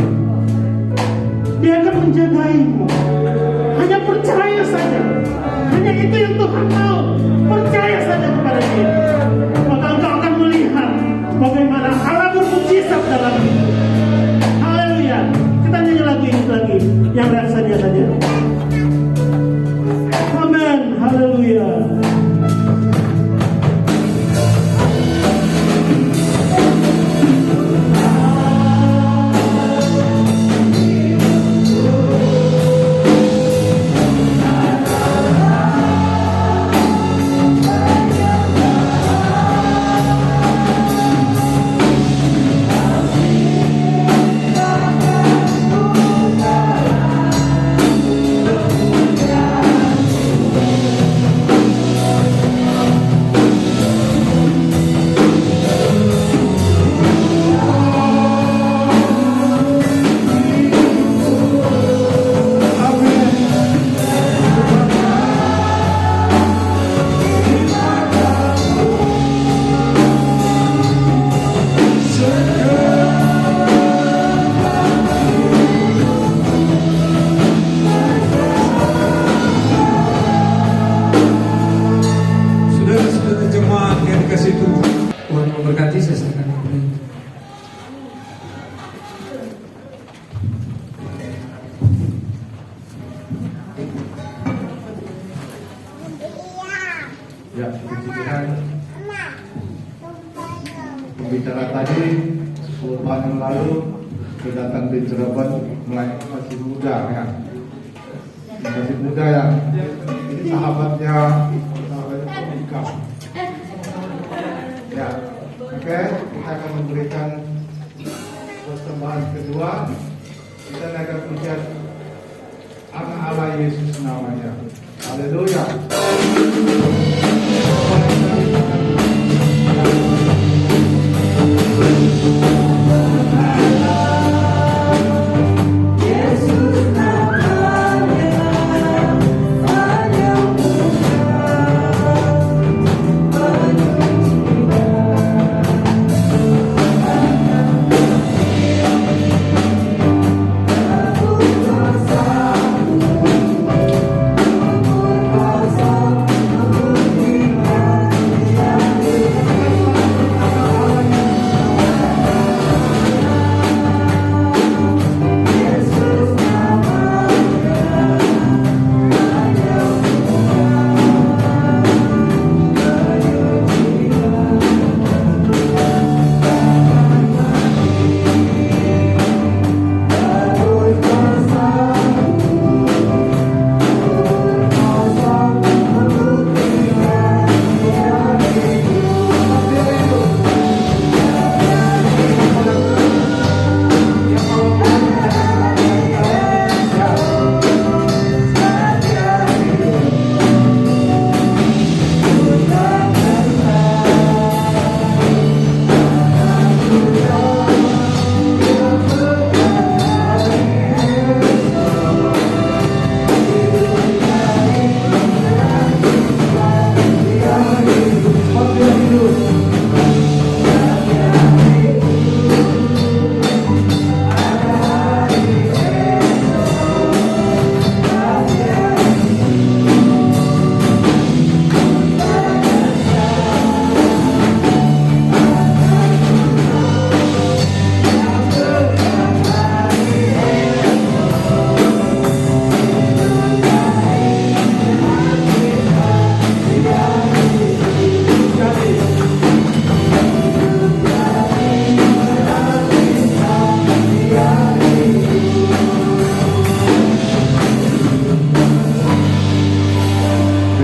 Speaker 4: Dia akan menjagaimu. Hanya percaya saja. Hanya itu yang Tuhan mau. Percaya saja kepada Dia. Maka engkau akan melihat bagaimana Allah bermujizat dalam hidup. Haleluya. Kita nyanyi lagu ini lagi, yang rasanya saja. Amin. Haleluya.
Speaker 1: Saudara-saudara jemaat yang dikasih Tuhan, Tuhan memberkati. Saya serahkan kepada Ibu.
Speaker 2: Ya, puji Tuhan. Pembicara tadi 10 tahun yang lalu datang di Cirebon, masih muda ya. Masih muda ya. Ini sahabatnya Ika. Ya, oke, kita akan memberikan persembahan kedua. Kita akan pujian anak Allah Yesus namanya. Haleluya.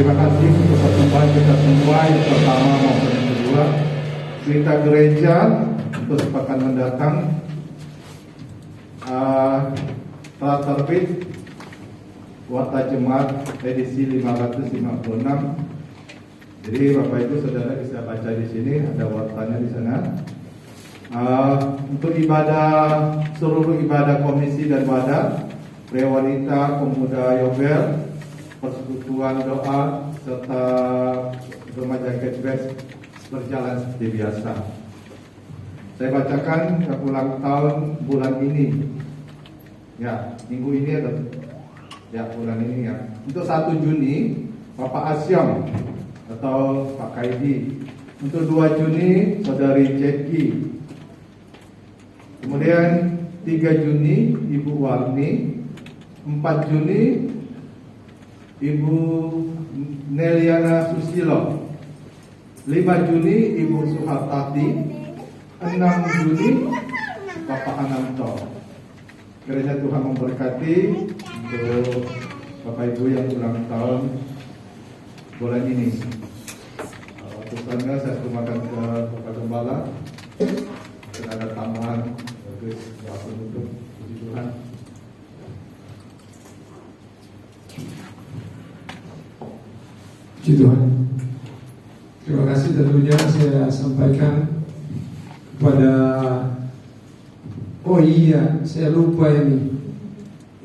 Speaker 2: Terima kasih untuk pertemuan kita semua yang pertama maupun yang kedua. Cerita gereja untuk sepekan mendatang telah terbit Warta Jemaat edisi 556. Jadi Bapak Ibu Saudara bisa baca di sini, ada wartanya di sana. Untuk ibadah, seluruh ibadah komisi dan wadah, pria wanita, pemuda Yobel, persekutuan doa, serta remaja Ketbes berjalan seperti biasa. Saya bacakan ulang tahun bulan ini. Ya, minggu ini ada. Ya, bulan ini ya. Untuk 1 Juni, Bapak Asyam atau Pak Kaidi. Untuk 2 Juni, Saudari Ceki. Kemudian 3 Juni, Ibu Warni. 4 Juni, Ibu Neliana Susilo. 5 Juni, Ibu Suhartati. 6 Juni, Bapak Ananto. Kiranya Tuhan memberkati untuk Bapak Ibu yang ulang tahun bulan ini. Tujuannya saya terima kasih ke Bapak Gembala. Dan ada tambahan bagi Bapak penutup. Puji Tuhan.
Speaker 1: Puji Tuhan. Terima kasih tentunya saya sampaikan kepada. Oh iya, saya lupa ini.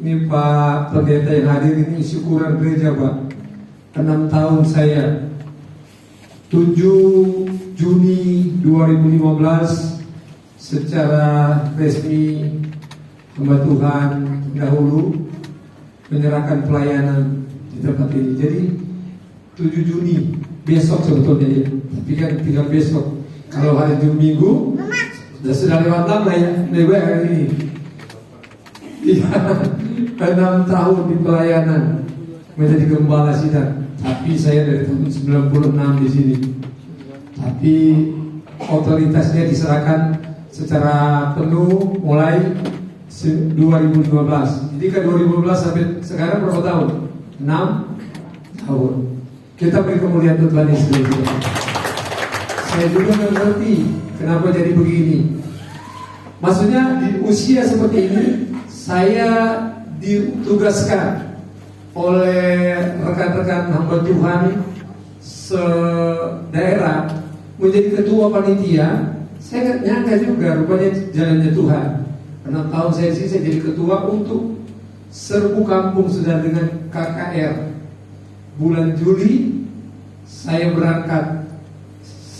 Speaker 1: Ini Pak Pendeta yang hadir ini syukuran gereja Pak. 6 tahun saya. 7 Juni 2015 secara resmi hamba Tuhan dahulu menyerahkan pelayanan di tempat ini. Jadi 7 Juni besok sebetulnya ya. Tapi kan tinggal besok. Kalau hari Minggu sudah lewat lama ya, lewat hari ini. Iya, 6 tahun di pelayanan menjadi gembala sidang. Tapi saya dari tahun 96 di sini. Tapi otoritasnya diserahkan secara penuh mulai 2015. Jadi ke 2015 sampai sekarang berapa tahun? 6 tahun. Kita beri kemuliaan untuk Tuhan Yesus. Saya juga mengerti kenapa jadi begini. Maksudnya di usia seperti ini saya ditugaskan oleh rekan-rekan hamba Tuhan se-daerah menjadi ketua panitia. Saya nyangka juga rupanya jalannya Tuhan. 6 tahun saya di sini saya jadi ketua untuk serbu kampung sudah dengan KKR. Bulan Juli saya berangkat.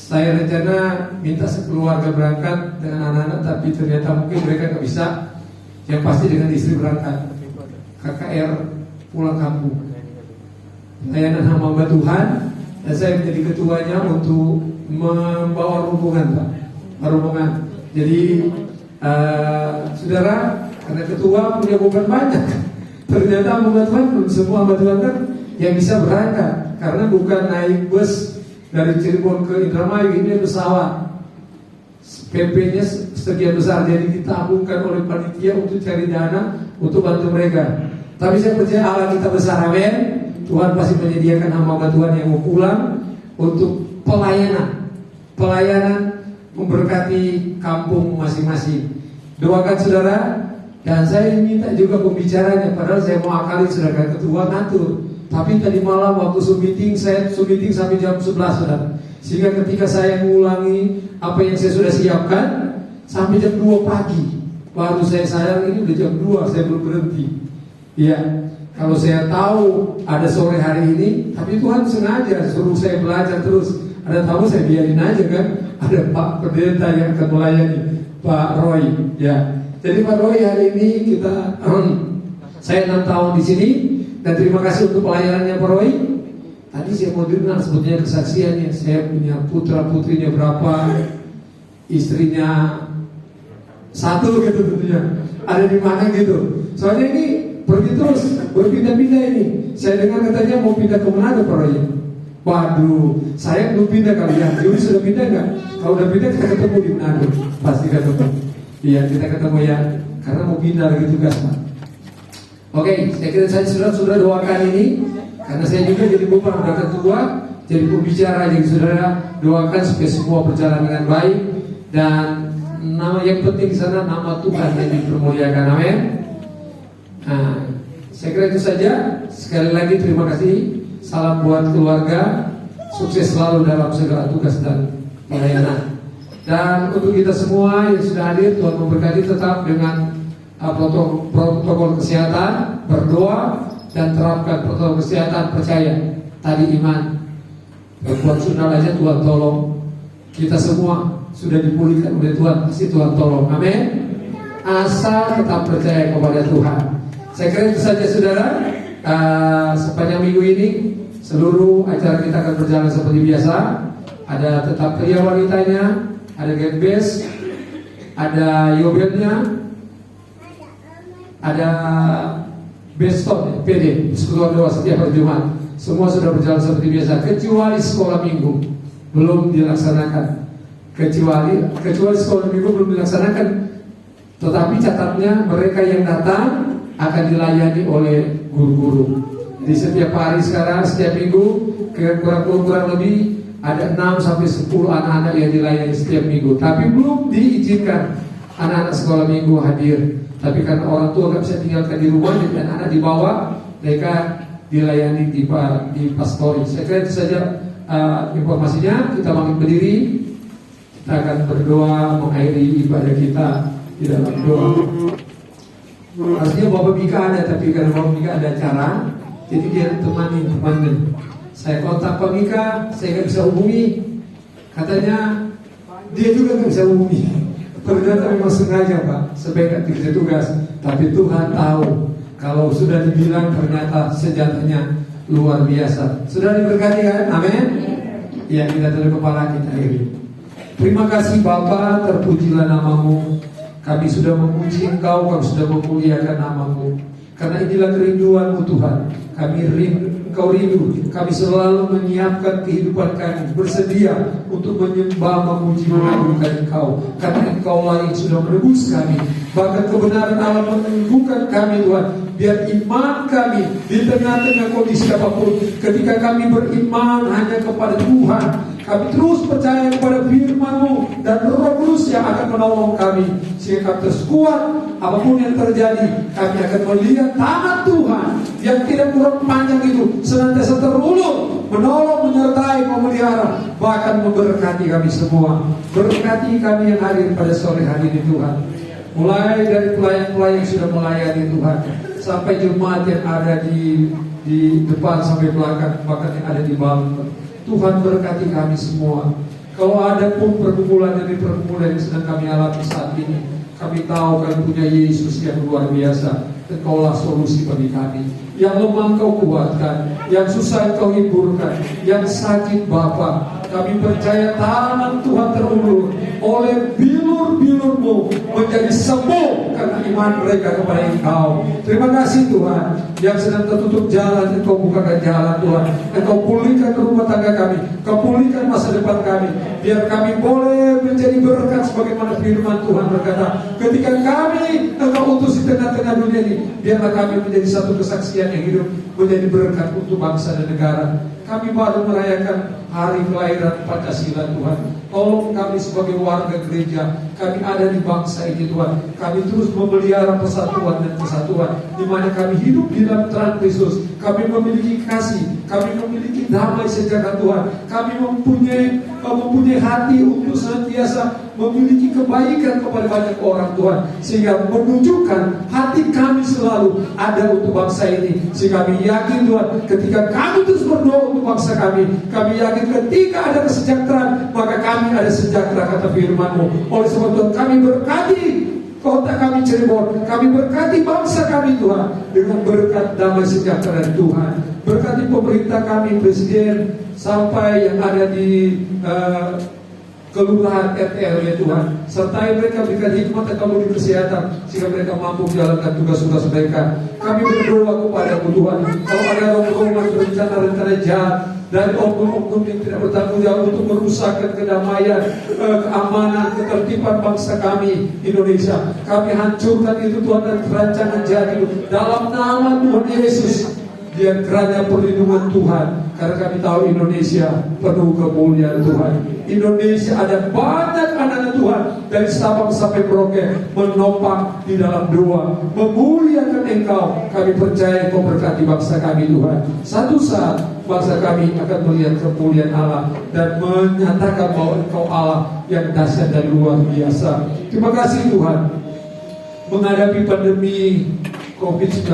Speaker 1: Saya rencana minta sekeluarga berangkat dengan anak-anak, tapi ternyata mungkin mereka nggak bisa. Yang pasti dengan istri berangkat. KKR pulang kampung. Pelayanan hamba Tuhan, dan saya menjadi ketuanya untuk membawa rombongan, Pak. Rombongan. Jadi saudara, karena ketua punya beban banyak. Ternyata hamba Tuhan belum semua hamba Tuhan kan yang bisa berangkat, karena bukan naik bus dari Cirebon ke Indramayu, ini pesawat. PP-nya sekian besar, jadi ditabungkan oleh panitia untuk cari dana untuk bantu mereka. Tapi saya percaya Allah kita besar, amin. Tuhan pasti menyediakan hamba Tuhan yang mau pulang untuk pelayanan memberkati kampung masing-masing. Doakan saudara, dan saya minta juga pembicaranya. Padahal saya mau akalin saudara ketua ngatur. Tapi tadi malam waktu Zoom meeting sampai jam 11 saudara. Sehingga ketika saya mengulangi apa yang saya sudah siapkan sampai jam 2 pagi, baru saya sadar ini udah jam 2, saya belum berhenti. Iya, kalau saya tahu ada sore hari ini, tapi Tuhan sengaja suruh saya belajar terus. Ada tamu saya biarin aja kan. Ada Pak Pendeta yang akan melayani, Pak Roy. Ya, jadi Pak Roy hari ini kita saya 6 tahun di sini. Dan terima kasih untuk pelayanannya Pak Roy. Tadi saya mau dengar sebetulnya kesaksiannya. Saya punya putra-putrinya berapa, istrinya 1 gitu tentunya. Ada di mana gitu. Soalnya ini pergi terus, berpindah-pindah ini. Saya dengar katanya mau pindah ke Manado Pak Roy. Waduh, saya belum pindah kali ya. Yuri sudah pindah nggak? Kalau udah pindah kita ketemu di Manado. Pasti ketemu. Iya, kita ketemu ya. Karena mau pindah lagi tugas Pak. Oke, saya kira saya saudara doakan ini, karena saya juga jadi beban udah ketua, jadi pembicara, jadi saudara doakan supaya semua berjalan dengan baik, dan nama yang penting di sana nama Tuhan yang dipermuliakan, amin. Nah, saya kira itu saja. Sekali lagi terima kasih. Salam buat keluarga. sukses selalu dalam segala tugas dan pelayanan. Dan untuk kita semua yang sudah hadir, Tuhan memberkati tetap dengan protokol kesehatan, berdoa dan terapkan protokol kesehatan, percaya tadi iman. Perempuan Sunda aja Tuhan tolong. Kita semua sudah dipulihkan oleh Tuhan, pasti Tuhan tolong. Amin. Asal tetap percaya kepada Tuhan. Saya kira itu saja saudara. Sepanjang minggu ini seluruh acara kita akan berjalan seperti biasa. Ada tetap pria wanitanya, ada get base, ada yobelnya, ada bestok PD, persekutuan doa setiap hari Jumat. Semua sudah berjalan seperti biasa, kecuali sekolah minggu belum dilaksanakan. Kecuali sekolah minggu belum dilaksanakan. Tetapi catatnya mereka yang datang akan dilayani oleh guru-guru. Jadi setiap hari sekarang, setiap minggu kurang lebih ada 6 sampai 10 anak-anak yang dilayani setiap minggu. Tapi belum diizinkan anak-anak sekolah minggu hadir. Tapi karena orang tua nggak bisa tinggalkan di rumah dan anak dibawa, mereka dilayani di pastori. Saya kira itu saja informasinya. Kita bangkit berdiri, kita akan berdoa mengakhiri ibadah kita di dalam doa. Artinya Bapak Mika ada, tapi karena Bapak Mika ada acara, jadi dia teman. Saya kontak Pak Mika, saya nggak bisa hubungi. Katanya dia juga nggak bisa hubungi. Ternyata memang sengaja Pak, sebaiknya dikasih tugas. Tapi Tuhan tahu, kalau sudah dibilang ternyata senjatanya luar biasa. Sudah diberkati kan? Amin. Ya, kita tunduk kepala kita akhiri. Terima kasih Bapa, terpujilah namamu. Kami sudah memuji Engkau, kami sudah memuliakan namamu. Karena inilah kerinduanmu Tuhan. Engkau rindu, kami selalu menyiapkan kehidupan kami, bersedia untuk menyembah, memuji, mengagungkan Engkau. Karena Engkau lah yang sudah menebus kami. Bahkan kebenaran Allah meneguhkan kami Tuhan. Biar iman kami di tengah-tengah kondisi apapun, ketika kami beriman hanya kepada Tuhan, kami terus percaya kepada firman-Mu dan Roh Kudus yang akan menolong kami, sehingga kami terus kuat apapun yang terjadi. Kami akan melihat tangan Tuhan yang tidak kurang panjang itu senantiasa terulur, menolong, menyertai, memelihara, bahkan memberkati kami semua. Berkati kami yang hadir pada sore hari ini Tuhan, mulai dari pelayan-pelayan yang sudah melayani Tuhan, sampai jemaat yang ada di depan sampai belakang, bahkan yang ada di bawah. Tuhan berkati kami semua. Kalau ada pun pergumulan yang sedang kami alami saat ini, kami tahu kami punya Yesus yang luar biasa. Engkaulah solusi bagi kami. Yang lemah Engkau kuatkan, yang susah Engkau hiburkan, yang sakit Bapa, kami percaya tangan Tuhan terulur oleh bilur-bilur-Mu menjadi sembuh karena iman mereka kepada Engkau. Terima kasih Tuhan. Yang sedang tertutup jalan, Engkau bukakan jalan Tuhan. Engkau pulihkan rumah tangga kami, Engkau pulihkan masa depan kami. Biar kami boleh menjadi berkat sebagaimana firman Tuhan berkata, ketika kami Engkau utus di tengah-tengah dunia ini, biarlah kami menjadi satu kesaksian yang hidup, menjadi berkat untuk bangsa dan negara. Kami baru merayakan hari kelahiran Pancasila Tuhan. Tolong kami sebagai warga gereja, kami ada di bangsa ini Tuhan. Kami terus memelihara persatuan dan kesatuan, di mana kami hidup di dalam terang Kristus. Kami memiliki kasih, kami memiliki damai sejahtera Tuhan. Kami mempunyai hati untuk senantiasa memiliki kebaikan kepada banyak orang Tuhan, sehingga menunjukkan hati kami selalu ada untuk bangsa ini. Sehingga kami yakin Tuhan, ketika kami terus berdoa untuk bangsa kami yakin ketika ada kesejahteraan, maka kami ada sejahtera, kata firman-Mu. Oleh sebab Tuhan, kami berkati kota kami Cirebon, kami berkati bangsa kami Tuhan dengan berkat damai sejahtera dari Tuhan. Berkati pemerintah kami, presiden, sampai yang ada di kelurahan RT ya Tuhan. Sertai mereka, berikan hikmat dan kabur kesehatan, sehingga mereka mampu menjalankan tugas-tugas mereka. Kami berdoa kepada-Mu Tuhan, kalau ada rombongan rencana jahat dari oknum-oknum yang tidak bertanggung jawab untuk merusakkan kedamaian, keamanan, ketertiban bangsa kami Indonesia, kami hancurkan itu Tuhan, dan rancangan jahat itu dalam nama Tuhan Yesus. Biar kerana perlindungan Tuhan karena kami tahu Indonesia penuh kemuliaan Tuhan. Indonesia ada banyak anak-anak Tuhan dari Sabang sampai Merauke menopang di dalam doa, memuliakan Engkau. Kami percaya Engkau berkati bangsa kami Tuhan. Satu saat bangsa kami akan melihat kemuliaan Allah dan menyatakan bahwa Engkau Allah yang dahsyat dan luar biasa. Terima kasih Tuhan. Menghadapi pandemi COVID-19,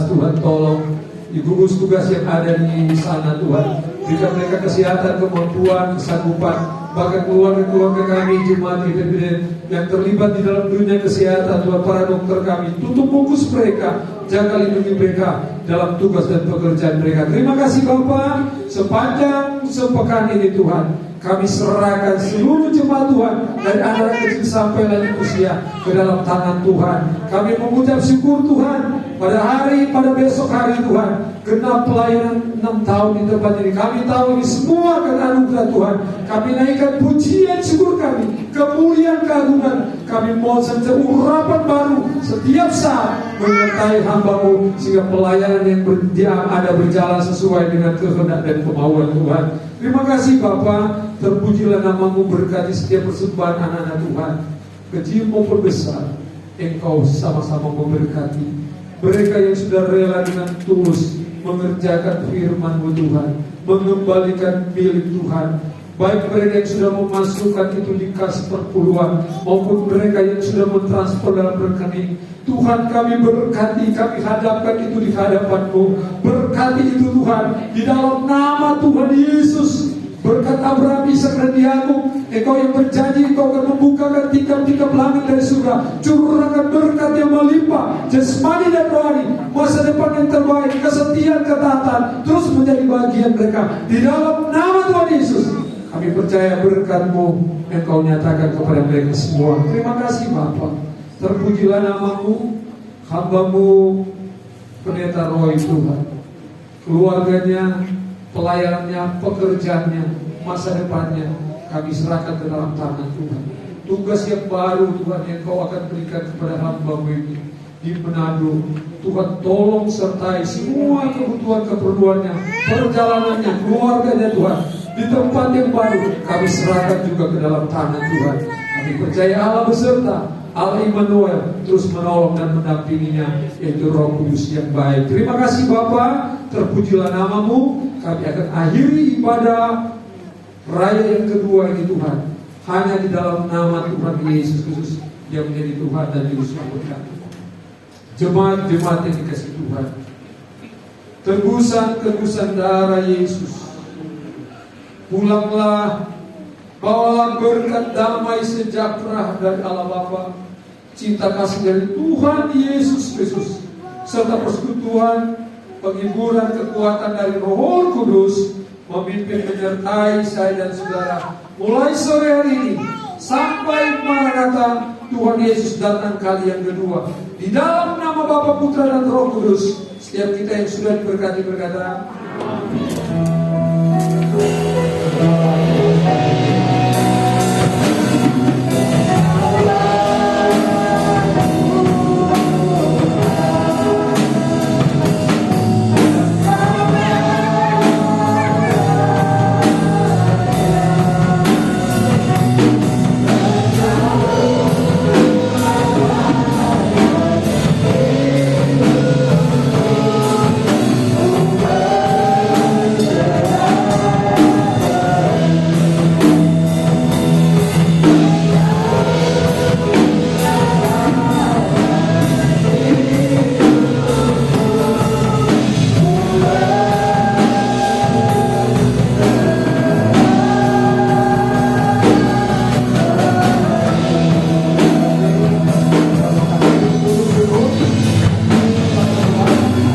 Speaker 1: Tuhan tolong di gugus tugas yang ada di sana Tuhan, berikan mereka kesehatan, kemampuan, kesanggupan, bahkan keluarga-keluarga kami jemaat IPBN yang terlibat di dalam dunia kesehatan Tuhan, para dokter kami, tutup fokus mereka, jaga lindungi mereka dalam tugas dan pekerjaan mereka. Terima kasih Bapa, sepanjang sepekan ini Tuhan, kami serahkan seluruh jemaat Tuhan dari anak kecil sampai lanjut usia ke dalam tangan Tuhan. Kami mengucap syukur Tuhan pada besok hari Tuhan, genap pelayanan 6 tahun di tempat ini. Kami tahu ini semua karena anugerah Tuhan. Kami naikkan pujian syukur kami, kemuliaan keagungan. Kami mohon saja urapan baru setiap saat menyertai hamba-Mu, sehingga pelayanan yang ada berjalan sesuai dengan kehendak dan kemauan Tuhan. Terima kasih Bapa, terpujilah nama-Mu, berkati setiap persembahan anak-anak Tuhan, kecil maupun besar. Engkau sama-sama memberkati mereka yang sudah rela dengan tulus mengerjakan firman-Mu Tuhan, mengembalikan milik Tuhan. Baik mereka yang sudah memasukkan itu di kas perpuluhan maupun mereka yang sudah mentransfer dalam rekening. Tuhan kami berkati, kami hadapkan itu di hadapan-Mu. Berkati itu Tuhan, di dalam nama Tuhan Yesus. Berkat Abraham, Ishak dan Yakub, Engkau yang berjanji Engkau akan membukakan tingkap-tingkap langit dari surga, curahkan berkat yang melimpah, jasmani dan rohani, masa depan yang terbaik, kesetiaan, ketaatan terus menjadi bagian mereka di dalam nama Tuhan Yesus. Kami percaya berkat-Mu Engkau nyatakan kepada mereka semua. Terima kasih Bapa, terpujilah nama-Mu. Hamba-Mu Pendeta Roy Tuhan, keluarganya, pelayanannya, pekerjaannya, masa depannya kami serahkan ke dalam tangan Tuhan. Tugas yang baru Tuhan yang Kau akan berikan kepada hamba-Mu ini di Manado, Tuhan tolong sertai semua kebutuhan keperluannya, perjalanannya, keluarganya Tuhan. Di tempat yang baru kami serahkan juga ke dalam tangan Tuhan. Kami percaya Allah beserta, Allah Immanuel terus menolong dan mendampinginya, yaitu Roh Kudus yang baik. Terima kasih Bapa, terpujilah nama-Mu. Kami akan akhiri ibadah raya yang kedua ini Tuhan, hanya di dalam nama Tuhan Yesus Kristus yang menjadi Tuhan dan Juru Selamat kami. Jemaat-jemaat yang dikasihi Tuhan, tebusan darah Yesus, pulanglah, bawalah berkat damai sejahtera dari Allah Bapa, cinta kasih dari Tuhan Yesus Kristus, serta persekutuan, penghiburan, kekuatan dari Roh Kudus memimpin menyertai saya dan saudara mulai sore hari ini sampai Maranatha Tuhan Yesus datang kali yang kedua. Di dalam nama Bapa, Putra dan Roh Kudus, setiap kita yang sudah diberkati berkata